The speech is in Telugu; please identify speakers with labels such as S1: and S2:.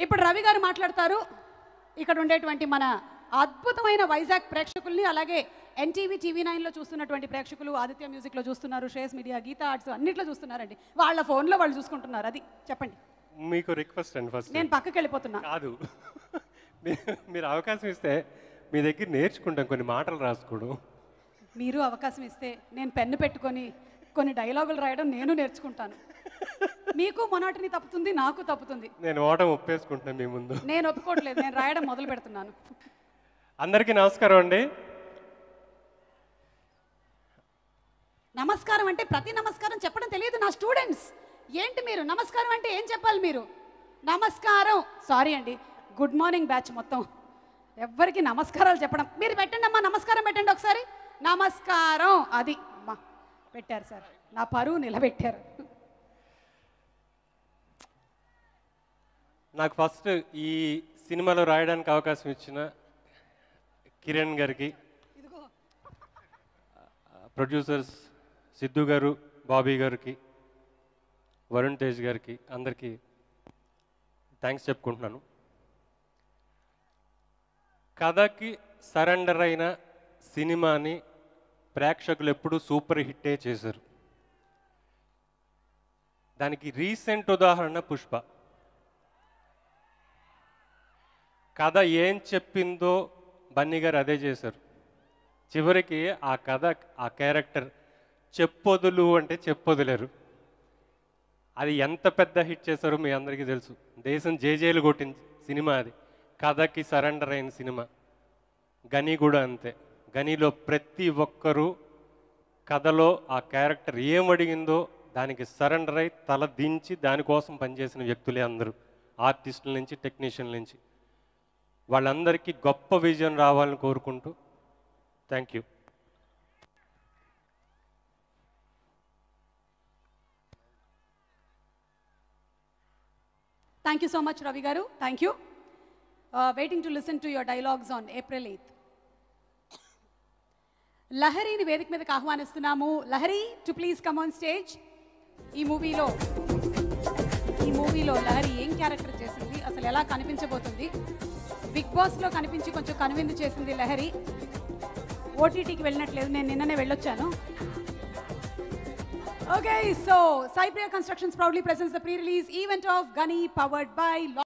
S1: ఇప్పుడు రవి గారు మాట్లాడతారు. ఇక్కడ ఉండేటువంటి మన అద్భుతమైన వైజాగ్ ప్రేక్షకుల్ని, అలాగే ఎన్టీవీ టీవీ9లో చూస్తున్నటువంటి ప్రేక్షకులు, ఆదిత్య మ్యూజిక్లో చూస్తున్నారు, శ్రేయస్ మీడియా, గీతా ఆర్ట్స్ అన్నిట్లో చూస్తున్నారండి. వాళ్ళ ఫోన్లో వాళ్ళు చూసుకుంటున్నారు. అది చెప్పండి.
S2: మీకు రిక్వెస్ట్ అండి. ఫస్ట్
S1: నేను పక్కకి వెళ్ళిపోతున్నా.
S2: కాదు, మీరు అవకాశం ఇస్తే మీ దగ్గర నేర్చుకుంటాం కొన్ని మాటలు రాసుకోవడం.
S1: మీరు అవకాశం ఇస్తే నేను పెన్ను పెట్టుకొని కొన్ని డైలాగులు రాయడం నేను నేర్చుకుంటాను. మీకు మొనాటిని తప్పుతుంది, నాకు తప్పుతుంది.
S2: నేను ఓటం ఒప్పేసుకుంటున్నాను మీ ముందు.
S1: నేను ఒప్పుకోవట్లేదు, నేను రాయడం మొదలు పెడుతున్నాను.
S2: అందరికీ నమస్కారం అండి.
S1: నమస్కారం అంటే ప్రతి నమస్కారం చెప్పడం తెలియదు నా స్టూడెంట్స్. ఏంటి మీరు నమస్కారం అంటే ఏం చెప్పాలి మీరు? నమస్కారం, సారీ అండి, గుడ్ మార్నింగ్ బ్యాచ్ మొత్తం ఎవ్వరికి నమస్కారాలు చెప్పడం. మీరు పెట్టండి అమ్మా, నమస్కారం పెట్టండి ఒకసారి. నమస్కారం, అది అమ్మా పెట్టారు సార్, నా పరువు నిలబెట్టారు.
S2: నాకు ఫస్ట్ ఈ సినిమాలో రాయడానికి అవకాశం ఇచ్చిన కిరణ్ గారికి, ప్రొడ్యూసర్స్ సిద్ధు గారు, బాబీ గారికి, వరుణ్ తేజ్ గారికి, అందరికీ థ్యాంక్స్ చెప్పుకుంటున్నాను. కథకి సరెండర్ అయిన సినిమాని ప్రేక్షకులు ఎప్పుడూ సూపర్ హిట్టే చేశారు. దానికి రీసెంట్ ఉదాహరణ పుష్ప. కథ ఏం చెప్పిందో బన్నీ గారు అదే చేశారు. చివరికి ఆ కథ, ఆ క్యారెక్టర్ చెప్పొదులు అంటే చెప్పొదిలేరు. అది ఎంత పెద్ద హిట్ చేశారో మీ అందరికీ తెలుసు. దేశం జేజేలు కొట్టిన సినిమా అది. కథకి సరెండర్ అయిన సినిమా. గని కూడా అంతే. గనిలో ప్రతి ఒక్కరూ కథలో ఆ క్యారెక్టర్ ఏం అడిగిందో దానికి సరెండర్ అయి తల దించి దానికోసం పనిచేసిన వ్యక్తులే అందరూ, ఆర్టిస్టుల నుంచి టెక్నీషియన్ల నుంచి. వాళ్ళందరికీ గొప్ప విజయం రావాలని కోరుకుంటూ thank you.
S1: Thank you so much Ravi గారు, thank you. Waiting to listen to your dialogues on April 8th. లహరిని వేదిక మీదకి ఆహ్వానిస్తున్నాము. Lahari too please come on stage. ఈ మూవీలో లహరి ఏం క్యారెక్టర్ చేసింది, అసలు ఎలా కనిపించబోతుంది? బిగ్ బాస్లో కనిపించి కొంచెం కనువిందు చేసింది లహరి. ఓటీటీకి వెళ్ళినట్లేదు, నేను నిన్ననే వెళ్ళొచ్చాను. Okay, so Cypriya Constructions proudly presents the pre-release event of Gani, powered by